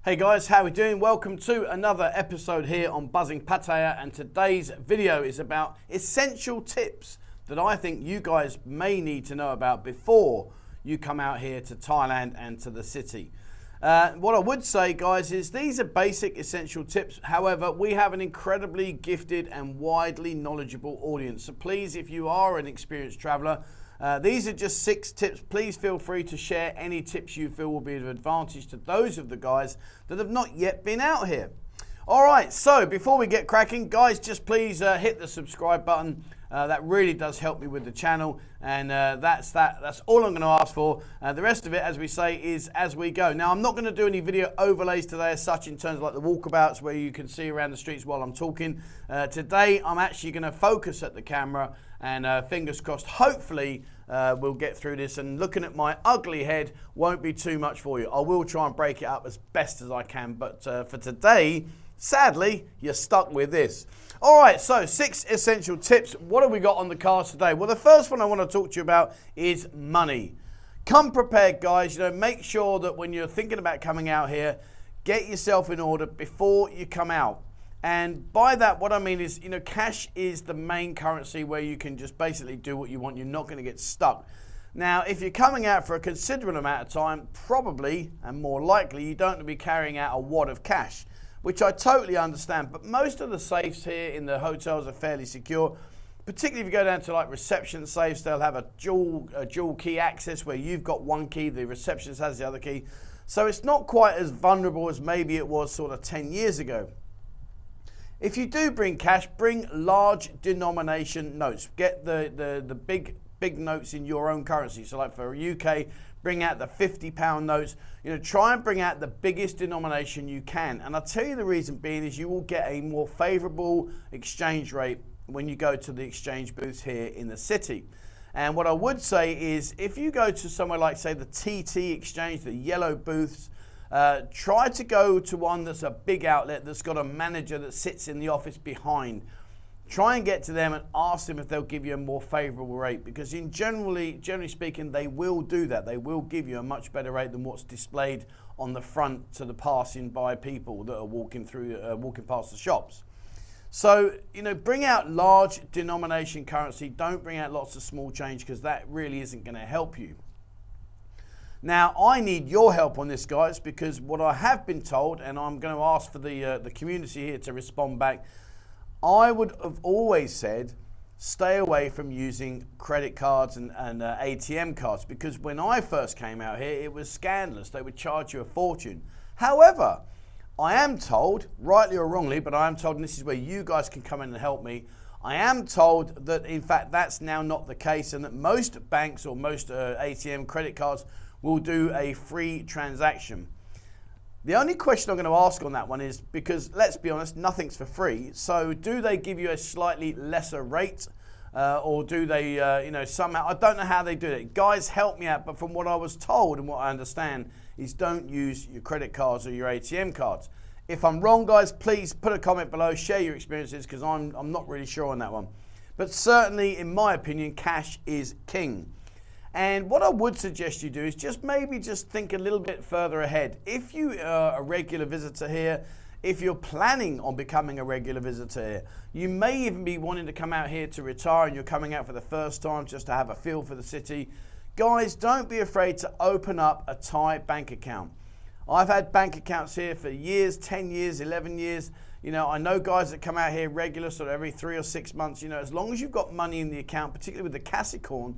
Hey guys, how are we doing? Welcome to another episode here on Buzzing Pattaya, and today's video is about essential tips that I think you guys may need to know about before you come out here to Thailand and to the city. What I would say, guys, is these are basic essential tips. However, we have an incredibly gifted and widely knowledgeable audience. So please, if you are an experienced traveler, these are just 6 tips. Please feel free to share any tips you feel will be of advantage to those of the guys that have not yet been out here. All right, so before we get cracking, guys, just please hit the subscribe button. That really does help me with the channel, and that's all I'm going to ask for. The rest of it, as we say, is as we go. Now, I'm not going to do any video overlays today as such, in terms of like the walkabouts where you can see around the streets while I'm talking. Today, I'm actually going to focus at the camera, and fingers crossed, hopefully we'll get through this, and looking at my ugly head won't be too much for you. I will try and break it up as best as I can, but for today, sadly, you're stuck with this. All right, so 6 essential tips. What have we got on the cards today? Well, the first one I want to talk to you about is money. Come prepared, guys. Make sure that when you're thinking about coming out here, get yourself in order before you come out. And by that, what I mean is, cash is the main currency where you can just basically do what you want. You're not going to get stuck. Now, if you're coming out for a considerable amount of time, probably, and more likely, you don't want to be carrying out a wad of cash, which I totally understand. But most of the safes here in the hotels are fairly secure. Particularly if you go down to like reception safes, they'll have a dual key access where you've got one key, the receptionist has the other key. So it's not quite as vulnerable as maybe it was sort of 10 years ago. If you do bring cash, bring large denomination notes. Get the big notes in your own currency. So like for UK, bring out the £50 notes. Try and bring out the biggest denomination you can. And I'll tell you the reason being is you will get a more favorable exchange rate when you go to the exchange booths here in the city. And what I would say is if you go to somewhere like, say, the TT exchange, the yellow booths, try to go to one that's a big outlet that's got a manager that sits in the office behind. Try and get to them and ask them if they'll give you a more favorable rate, because generally speaking, they will do that. They will give you a much better rate than what's displayed on the front to the passing by people that are walking past the shops. So, bring out large denomination currency. Don't bring out lots of small change, because that really isn't going to help you. Now, I need your help on this, guys, because what I have been told, and I'm going to ask for the community here to respond back, I would have always said stay away from using credit cards and ATM cards, because when I first came out here, it was scandalous. They would charge you a fortune. However, I am told, rightly or wrongly, but I am told, and this is where you guys can come in and help me, I am told that, in fact, that's now not the case, and that most banks or most ATM credit cards will do a free transaction. The only question I'm going to ask on that one is, because let's be honest, nothing's for free. So do they give you a slightly lesser rate, or do they, somehow, I don't know how they do it. Guys, help me out. But from what I was told and what I understand is don't use your credit cards or your ATM cards. If I'm wrong, guys, please put a comment below, share your experiences, because I'm not really sure on that one. But certainly, in my opinion, cash is king. And what I would suggest you do is just think a little bit further ahead. If you are a regular visitor here, if you're planning on becoming a regular visitor here, you may even be wanting to come out here to retire and you're coming out for the first time just to have a feel for the city. Guys, don't be afraid to open up a Thai bank account. I've had bank accounts here for years, 10 years, 11 years. I know guys that come out here regular, sort of every 3 or 6 months. As long as you've got money in the account, particularly with the KASIKORN,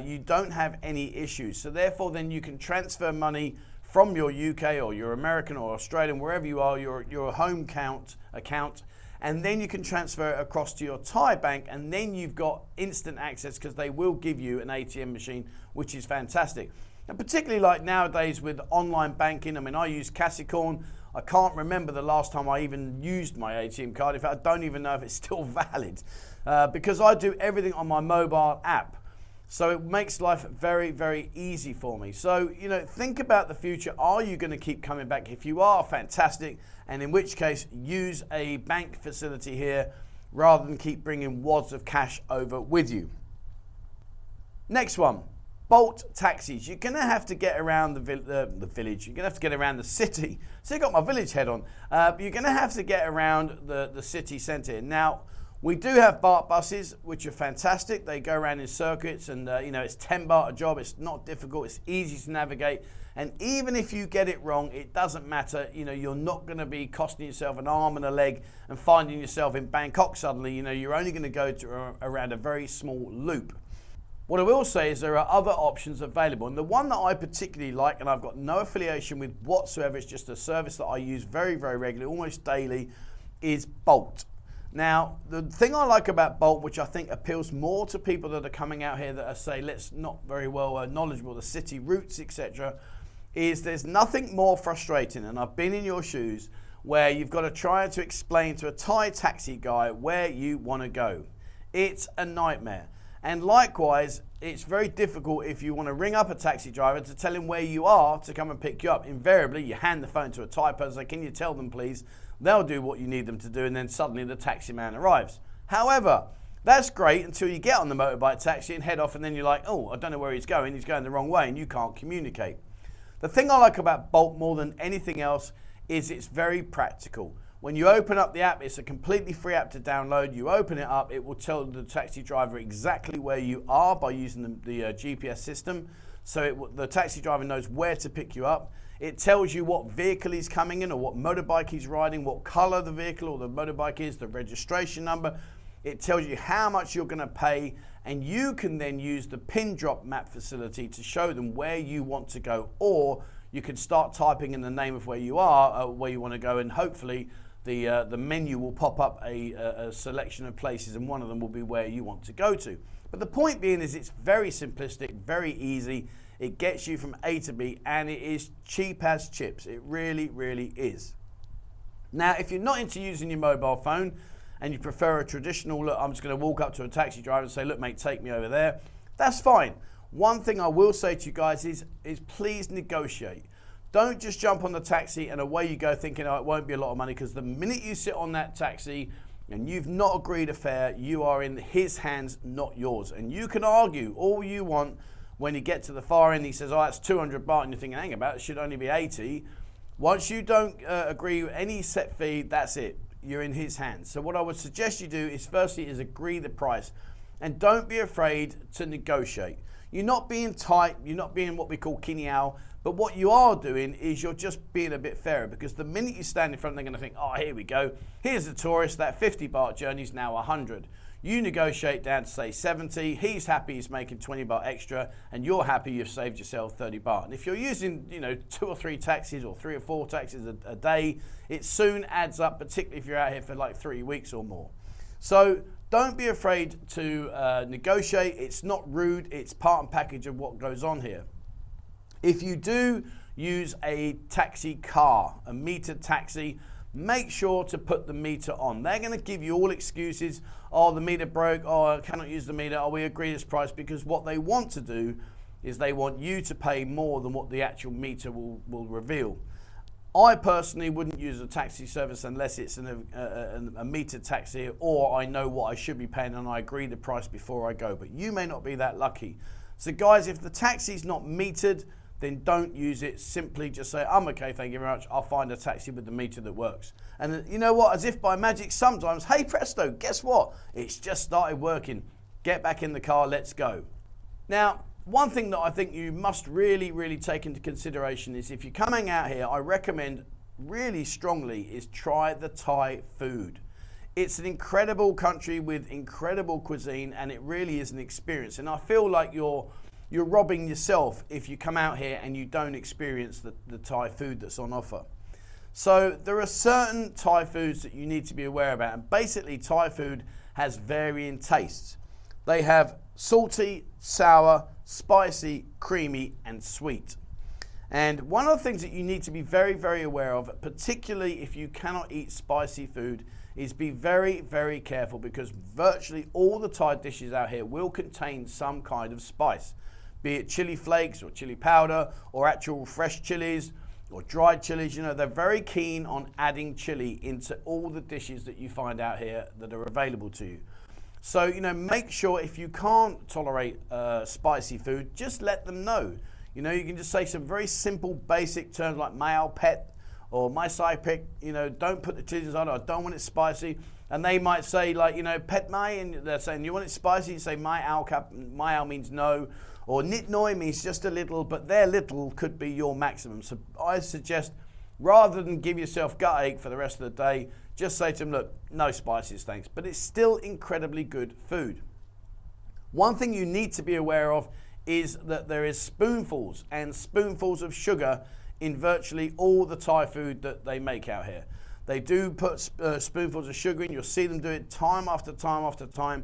you don't have any issues. So therefore, then you can transfer money from your UK or your American or Australian, wherever you are, your home account, and then you can transfer it across to your Thai bank, and then you've got instant access, because they will give you an ATM machine, which is fantastic. And particularly like nowadays with online banking, I use KASIKORN. I can't remember the last time I even used my ATM card. In fact, I don't even know if it's still valid, because I do everything on my mobile app. So it makes life very, very easy for me. So, think about the future. Are you going to keep coming back? If you are, fantastic. And in which case, use a bank facility here rather than keep bringing wads of cash over with you. Next one. Bolt taxis. You're going to have to get around the village. You're going to have to get around the city. So you got my village head on. But you're going to have to get around the city centre. Now, we do have BART buses, which are fantastic. They go around in circuits and, it's 10 baht a job. It's not difficult. It's easy to navigate. And even if you get it wrong, it doesn't matter. You're not going to be costing yourself an arm and a leg and finding yourself in Bangkok suddenly. You're only going to go around a very small loop. What I will say is there are other options available. And the one that I particularly like, and I've got no affiliation with whatsoever, it's just a service that I use very, very regularly, almost daily, is Bolt. Now, the thing I like about Bolt, which I think appeals more to people that are coming out here that are, say, not very well knowledgeable, the city routes, etc., is there's nothing more frustrating, and I've been in your shoes, where you've got to try to explain to a Thai taxi guy where you want to go. It's a nightmare. And likewise, it's very difficult if you want to ring up a taxi driver to tell him where you are to come and pick you up. Invariably, you hand the phone to a Thai person, say, can you tell them please? They'll do what you need them to do, and then suddenly the taxi man arrives. However, that's great until you get on the motorbike taxi and head off, and then you're like, oh, I don't know where he's going the wrong way, and you can't communicate. The thing I like about Bolt more than anything else is it's very practical. When you open up the app, it's a completely free app to download. You open it up, it will tell the taxi driver exactly where you are by using the GPS system. So the taxi driver knows where to pick you up. It tells you what vehicle he's coming in or what motorbike he's riding, what color the vehicle or the motorbike is, the registration number. It tells you how much you're going to pay, and you can then use the pin drop map facility to show them where you want to go, or you can start typing in the name of where you are, where you want to go, and hopefully the menu will pop up a selection of places, and one of them will be where you want to go to. But the point being is it's very simplistic, very easy. It gets you from A to B, and it is cheap as chips. It really, really is. Now, if you're not into using your mobile phone and you prefer a traditional, look, I'm just going to walk up to a taxi driver and say, look, mate, take me over there, that's fine. One thing I will say to you guys is please negotiate. Don't just jump on the taxi and away you go thinking, oh, it won't be a lot of money, because the minute you sit on that taxi and you've not agreed a fare, you are in his hands, not yours. And you can argue all you want. When you get to the far end, he says, oh, that's 200 baht, and you're thinking, hang about, it should only be 80. Once you don't agree with any set fee, that's it. You're in his hands. So what I would suggest you do is firstly is agree the price, and don't be afraid to negotiate. You're not being tight, you're not being what we call kiniao, but what you are doing is you're just being a bit fairer, because the minute you stand in front, they're going to think, oh, here we go. Here's the tourist, that 50 baht journey is now 100. You negotiate down to say 70, he's happy he's making 20 baht extra, and you're happy you've saved yourself 30 baht. And if you're using, 2 or 3 taxis or 3 or 4 taxis a day, it soon adds up, particularly if you're out here for like 3 weeks or more. So don't be afraid to negotiate. It's not rude, it's part and package of what goes on here. If you do use a taxi car, a metered taxi, make sure to put the meter on. They're going to give you all excuses. Oh, the meter broke. Oh, I cannot use the meter. Oh, we agree this price, because what they want to do is they want you to pay more than what the actual meter will reveal. I personally wouldn't use a taxi service unless it's a metered taxi, or I know what I should be paying and I agree the price before I go. But you may not be that lucky. So guys, if the taxi's not metered, then don't use it. Simply just say, I'm okay, thank you very much. I'll find a taxi with the meter that works. And you know what? As if by magic sometimes, hey presto, guess what? It's just started working. Get back in the car, let's go. Now, one thing that I think you must really, really take into consideration is if you're coming out here, I recommend really strongly is try the Thai food. It's an incredible country with incredible cuisine, and it really is an experience. And I feel like you're robbing yourself if you come out here and you don't experience the Thai food that's on offer. So there are certain Thai foods that you need to be aware about, and basically Thai food has varying tastes. They have salty, sour, spicy, creamy, and sweet. And one of the things that you need to be very, very aware of, particularly if you cannot eat spicy food, is be very, very careful, because virtually all the Thai dishes out here will contain some kind of spice. Be it chili flakes or chili powder or actual fresh chilies or dried chilies. They're very keen on adding chili into all the dishes that you find out here that are available to you. So, you know, make sure if you can't tolerate spicy food, just let them know. You know, you can just say some very simple, basic terms like my pet or my side pick, you know, don't put the chilies on, I don't want it spicy. And they might say like, you know, pet mai, and they're saying, you want it spicy? You say my al means no, or nit noi means just a little, but their little could be your maximum. So I suggest, rather than give yourself gut ache for the rest of the day, just say to them, look, no spices, thanks. But it's still incredibly good food. One thing you need to be aware of is that there is spoonfuls and spoonfuls of sugar in virtually all the Thai food that they make out here. They do put spoonfuls of sugar in. You'll see them do it time after time after time.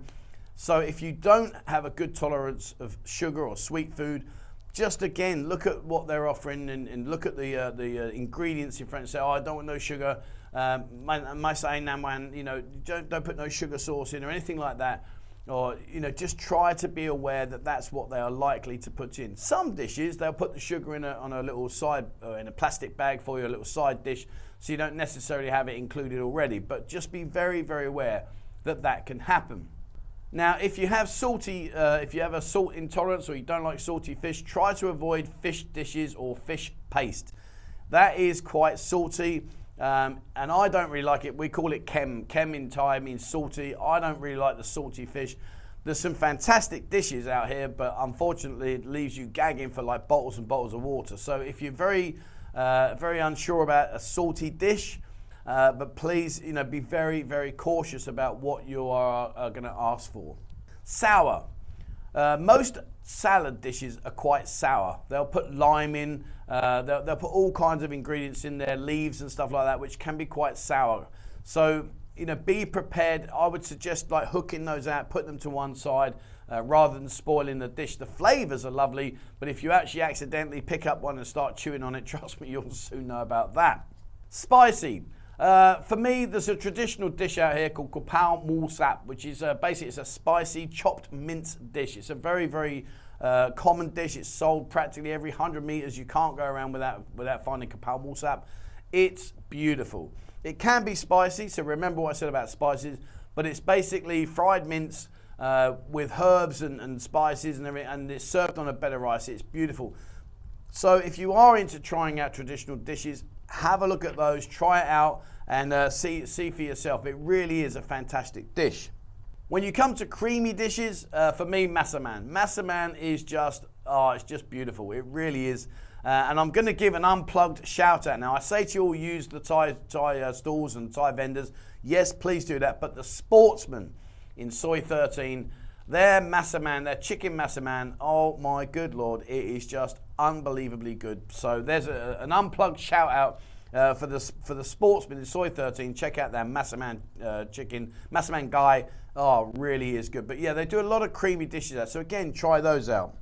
So if you don't have a good tolerance of sugar or sweet food, just again, look at what they're offering and look at the ingredients in front and say, oh, I don't want no sugar. My saying, you know, don't put no sugar sauce in or anything like that. Or, you know, just try to be aware that that's what they are likely to put in. Some dishes, they'll put the sugar in on a little side, in a plastic bag for you, a little side dish, so you don't necessarily have it included already. But just be very, very aware that that can happen. Now, if you have if you have a salt intolerance or you don't like salty fish, try to avoid fish dishes or fish paste. That is quite salty. And I don't really like it. We call it kem. Kem in Thai means salty. I don't really like the salty fish. There's some fantastic dishes out here, but unfortunately it leaves you gagging for like bottles and bottles of water. So if you're very unsure about a salty dish, but please, you know, be very, very cautious about what you are going to ask for. Sour. Most salad dishes are quite sour. They'll put lime in, they'll put all kinds of ingredients in there, leaves and stuff like that, which can be quite sour. So, you know, be prepared. I would suggest like hooking those out, put them to one side, rather than spoiling the dish. The flavors are lovely, but if you actually accidentally pick up one and start chewing on it, trust me, you'll soon know about that. Spicy. For me, there's a traditional dish out here called Kupao Mu Sap, which is basically it's a spicy chopped mince dish. It's a very, very common dish. It's sold practically every 100 meters. You can't go around without finding Kupao Mu Sap. It's beautiful. It can be spicy, so remember what I said about spices, but it's basically fried mince with herbs and spices and everything, and it's served on a bed of rice. It's beautiful. So if you are into trying out traditional dishes, have a look at those, try it out, and see for yourself. It really is a fantastic dish. When you come to creamy dishes, for me, Massaman. Massaman is just, it's just beautiful. It really is. And I'm going to give an unplugged shout out. Now, I say to you all, use the Thai stalls and Thai vendors. Yes, please do that. But the Sportsman in Soy 13, their Massaman, their chicken Massaman, oh my good Lord, it is just unbelievably good. So there's an unplugged shout out for the Sportsman in Soy 13. Check out their Massaman chicken, Massaman guy. Oh, really is good. But yeah, they do a lot of creamy dishes there. So again, try those out.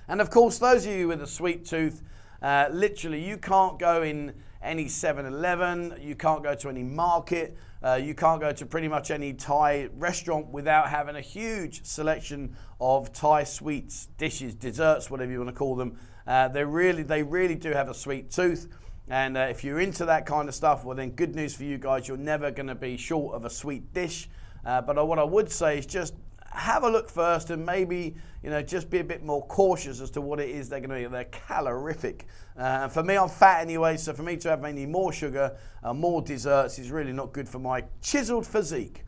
And of course, those of you with a sweet tooth, literally you can't go in any 7-Eleven, you can't go to any market, you can't go to pretty much any Thai restaurant without having a huge selection of Thai sweets, dishes, desserts, whatever you want to call them. They really do have a sweet tooth. And if you're into that kind of stuff, well then good news for you guys, you're never going to be short of a sweet dish. But what I would say is just have a look first and maybe, you know, just be a bit more cautious as to what it is they're going to be. They're calorific. For me, I'm fat anyway, so for me to have any more sugar, more desserts is really not good for my chiseled physique.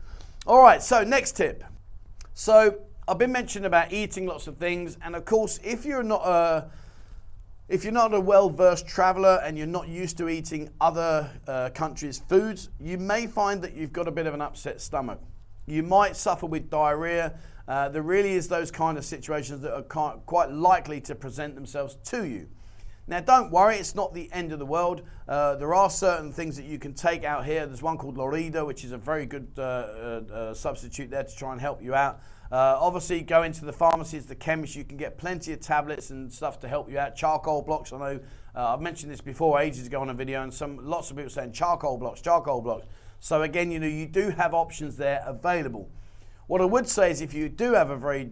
All right, so next tip. So I've been mentioning about eating lots of things, and of course, if you're not a well-versed traveler and you're not used to eating other countries' foods, you may find that you've got a bit of an upset stomach. You might suffer with diarrhea. There really is those kind of situations that are quite likely to present themselves to you. Now, don't worry, it's not the end of the world. There are certain things that you can take out here. There's one called Lorida, which is a very good substitute there to try and help you out. Obviously, go into the pharmacies, the chemists, you can get plenty of tablets and stuff to help you out. Charcoal blocks, I know I've mentioned this before ages ago on a video, and lots of people saying charcoal blocks. So again, you know, you do have options there available. What I would say is if you do have a very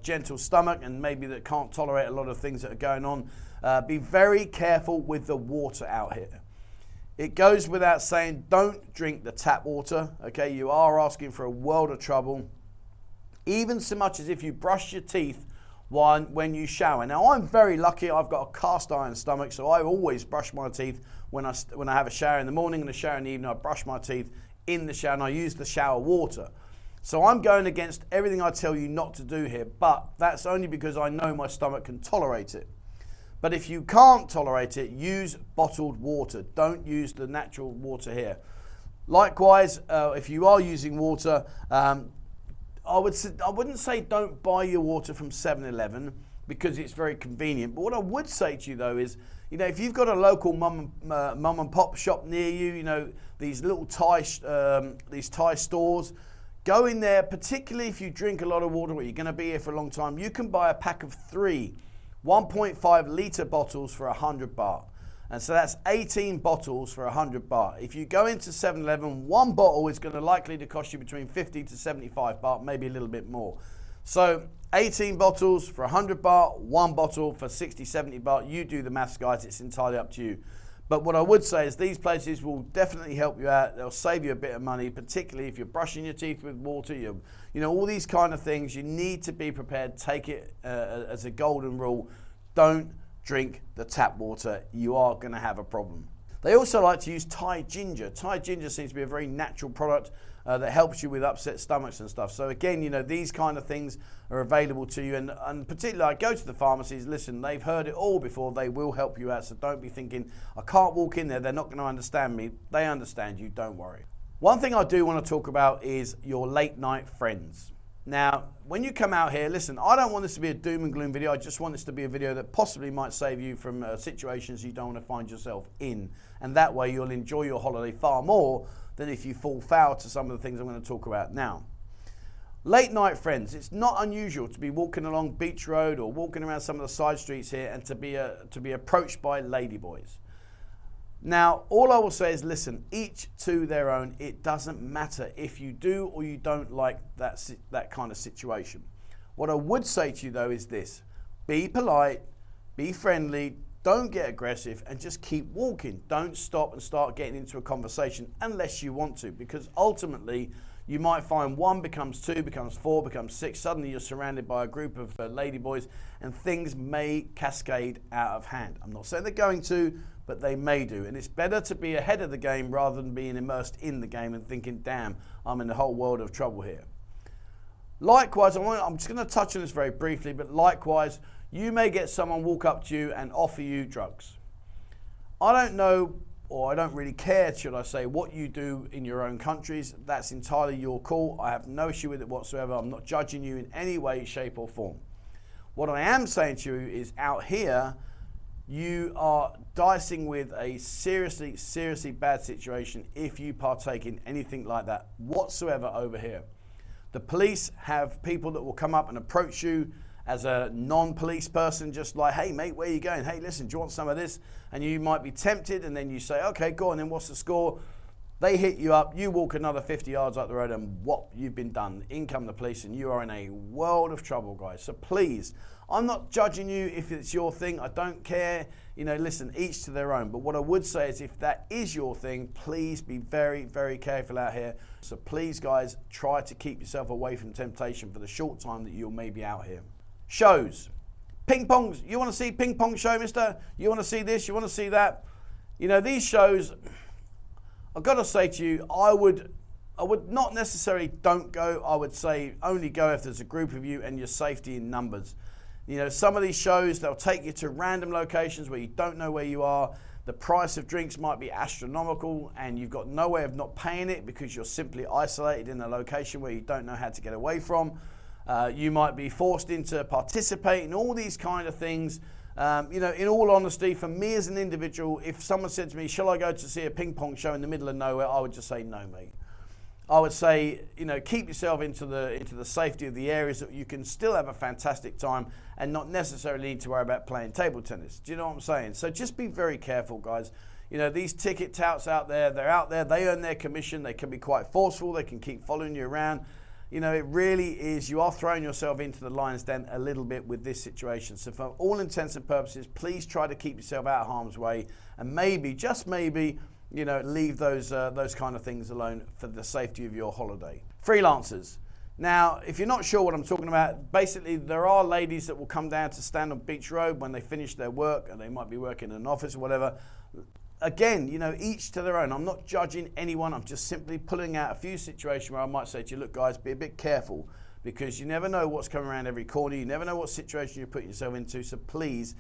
gentle stomach and maybe that can't tolerate a lot of things that are going on, be very careful with the water out here. It goes without saying, don't drink the tap water, okay? You are asking for a world of trouble. even so much as if you brush your teeth when you shower. Now, I'm very lucky. I've got a cast iron stomach, so I always brush my teeth when I have a shower in the morning and a shower in the evening. I brush my teeth in the shower, and I use the shower water. So I'm going against everything I tell you not to do here, but that's only because I know my stomach can tolerate it. But if you can't tolerate it, use bottled water. Don't use the natural water here. Likewise, if you are using water, I wouldn't say don't buy your water from 7-Eleven because it's very convenient. But what I would say to you though is, if you've got a local mum and pop shop near you, these little Thai stores, go in there, particularly if you drink a lot of water or you're going to be here for a long time. You can buy a pack of 3 1.5 litre bottles for 100 baht. And so that's 18 bottles for 100 baht. If you go into 7-Eleven, one bottle is going to likely to cost you between 50 to 75 baht, maybe a little bit more. So 18 bottles for 100 baht, one bottle for 60, 70 baht. You do the maths, guys. It's entirely up to you. But what I would say is these places will definitely help you out. They'll save you a bit of money, particularly if you're brushing your teeth with water. All these kind of things. You need to be prepared. Take it as a golden rule. Don't drink the tap water. You are going to have a problem. They also like to use Thai ginger. Thai ginger seems to be a very natural product that helps you with upset stomachs and stuff. So again, these kind of things are available to you. And particularly, I go to the pharmacies, listen, they've heard it all before. They will help you out. So don't be thinking, I can't walk in there. They're not going to understand me. They understand you. Don't worry. One thing I do want to talk about is your late night friends. Now, when you come out here, listen, I don't want this to be a doom and gloom video. I just want this to be a video that possibly might save you from situations you don't want to find yourself in. And that way you'll enjoy your holiday far more than if you fall foul to some of the things I'm going to talk about now. Late night friends, it's not unusual to be walking along Beach Road or walking around some of the side streets here and to be approached by ladyboys. Now, all I will say is, listen, each to their own. It doesn't matter if you do or you don't like that kind of situation. What I would say to you, though, is this. Be polite, be friendly, don't get aggressive, and just keep walking. Don't stop and start getting into a conversation unless you want to, because ultimately you might find 1 becomes 2, becomes 4, becomes 6. Suddenly you're surrounded by a group of ladyboys, and things may cascade out of hand. I'm not saying they're going to, but they may do. And it's better to be ahead of the game rather than being immersed in the game and thinking, damn, I'm in a whole world of trouble here. Likewise, I'm just going to touch on this very briefly, but likewise, you may get someone walk up to you and offer you drugs. I don't know, or I don't really care, should I say, what you do in your own countries. That's entirely your call. I have no issue with it whatsoever. I'm not judging you in any way, shape or form. What I am saying to you is out here, you are dicing with a seriously bad situation if you partake in anything like that whatsoever over here. The police have people that will come up and approach you as a non-police person, just like, hey mate, where are you going? Hey, listen, do you want some of this? And you might be tempted, and then you say, okay, go on, then what's the score? They hit you up, you walk another 50 yards up the road, and whoop, you've been done. In come the police, and you are in a world of trouble, guys. So please, I'm not judging you if it's your thing. I don't care. Listen, each to their own. But what I would say is if that is your thing, please be very, very careful out here. So please, guys, try to keep yourself away from temptation for the short time that you'll maybe out here. Shows. Ping pong. You want to see ping pong show, mister? You want to see this? You want to see that? These shows, I've got to say to you, I would not necessarily don't go. I would say only go if there's a group of you and your safety in numbers. Some of these shows, they'll take you to random locations where you don't know where you are. The price of drinks might be astronomical and you've got no way of not paying it because you're simply isolated in a location where you don't know how to get away from. You might be forced into participate in all these kind of things. In all honesty, for me as an individual, if someone said to me, shall I go to see a ping pong show in the middle of nowhere, I would just say no, mate. I would say, keep yourself into the safety of the areas that you can still have a fantastic time and not necessarily need to worry about playing table tennis. Do you know what I'm saying? So just be very careful, guys. These ticket touts out there, they're out there, they earn their commission, they can be quite forceful, they can keep following you around. It really is, you are throwing yourself into the lion's den a little bit with this situation. So for all intents and purposes, please try to keep yourself out of harm's way and maybe, just maybe, leave those kind of things alone for the safety of your holiday. Freelancers. Now, if you're not sure what I'm talking about, basically there are ladies that will come down to stand on Beach Road when they finish their work, and they might be working in an office or whatever. Again, you know, each to their own. I'm not judging anyone. I'm just simply pulling out a few situations where I might say to you, look guys, be a bit careful, because you never know what's coming around every corner. You never know what situation you're putting yourself into. So please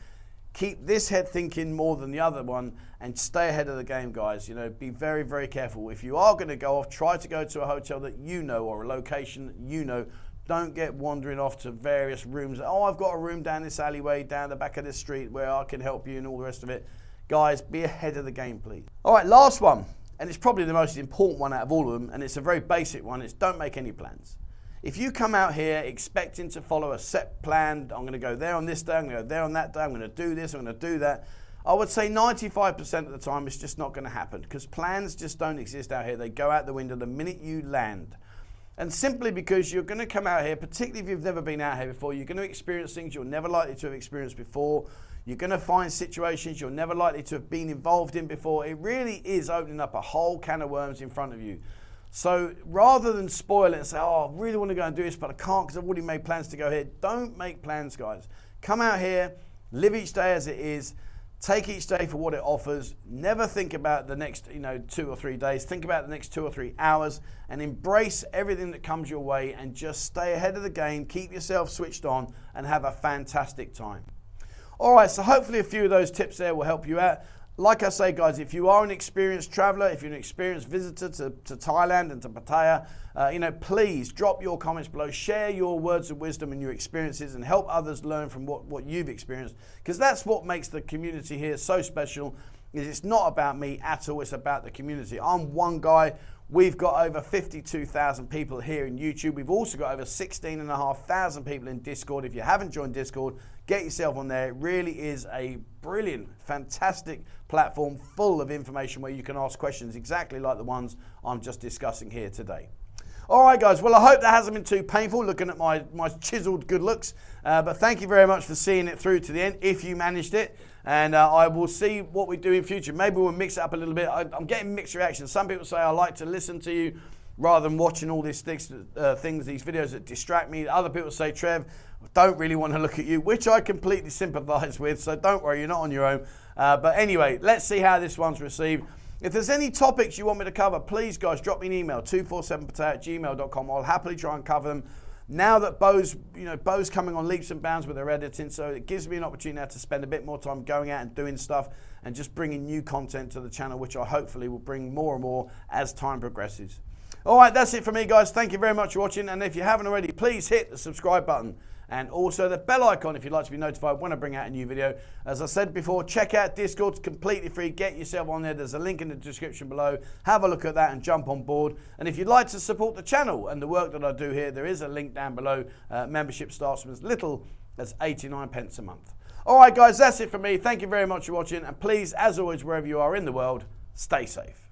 keep this head thinking more than the other one and stay ahead of the game, guys. You know, be very, very careful. If you are going to go off, try to go to a hotel that you know or a location that you know. Don't get wandering off to various rooms. Oh, I've got a room down this alleyway, down the back of this street where I can help you and all the rest of it. Guys, be ahead of the game, please. All right, last one, and it's probably the most important one out of all of them, and it's a very basic one. It's don't make any plans. If you come out here expecting to follow a set plan, I'm going to go there on this day, I'm going to go there on that day, I'm going to do this, I'm going to do that, I would say 95% of the time it's just not going to happen, because plans just don't exist out here. They go out the window the minute you land. And simply because you're going to come out here, particularly if you've never been out here before, you're going to experience things you're never likely to have experienced before. You're going to find situations you're never likely to have been involved in before. It really is opening up a whole can of worms in front of you. So rather than spoil it and say, oh, I really want to go and do this, but I can't because I've already made plans to go here. Don't make plans, guys. Come out here, live each day as it is, take each day for what it offers. Never think about the next 2 or 3 days. Think about the next 2 or 3 hours and embrace everything that comes your way and just stay ahead of the game. Keep yourself switched on and have a fantastic time. All right, so hopefully a few of those tips there will help you out. Like I say, guys, if you are an experienced traveler, if you're an experienced visitor to Thailand and to Pattaya, please drop your comments below. Share your words of wisdom and your experiences and help others learn from what you've experienced, because that's what makes the community here so special. Is it's not about me at all, it's about the community. I'm one guy. We've got over 52,000 people here in YouTube. We've also got over 16,500 people in Discord. If you haven't joined Discord, get yourself on there. It really is a brilliant, fantastic platform full of information where you can ask questions exactly like the ones I'm just discussing here today. All right, guys. Well, I hope that hasn't been too painful looking at my chiseled good looks. But thank you very much for seeing it through to the end, if you managed it. And I will see what we do in future. Maybe we'll mix it up a little bit. I'm getting mixed reactions. Some people say I like to listen to you rather than watching all these things, these videos that distract me. Other people say, Trev, I don't really want to look at you, which I completely sympathise with. So don't worry, you're not on your own. But anyway, let's see how this one's received. If there's any topics you want me to cover, please, guys, drop me an email, 247pattaya@gmail.com. I'll happily try and cover them. Now that Bo's coming on leaps and bounds with their editing, so it gives me an opportunity now to spend a bit more time going out and doing stuff and just bringing new content to the channel, which I hopefully will bring more and more as time progresses. All right, that's it for me, guys. Thank you very much for watching. And if you haven't already, please hit the subscribe button and also the bell icon if you'd like to be notified when I bring out a new video. As I said before, check out Discord. It's completely free. Get yourself on there. There's a link in the description below. Have a look at that and jump on board. And if you'd like to support the channel and the work that I do here, there is a link down below. Membership starts from as little as 89 pence a month. All right, guys, that's it for me. Thank you very much for watching. And please, as always, wherever you are in the world, stay safe.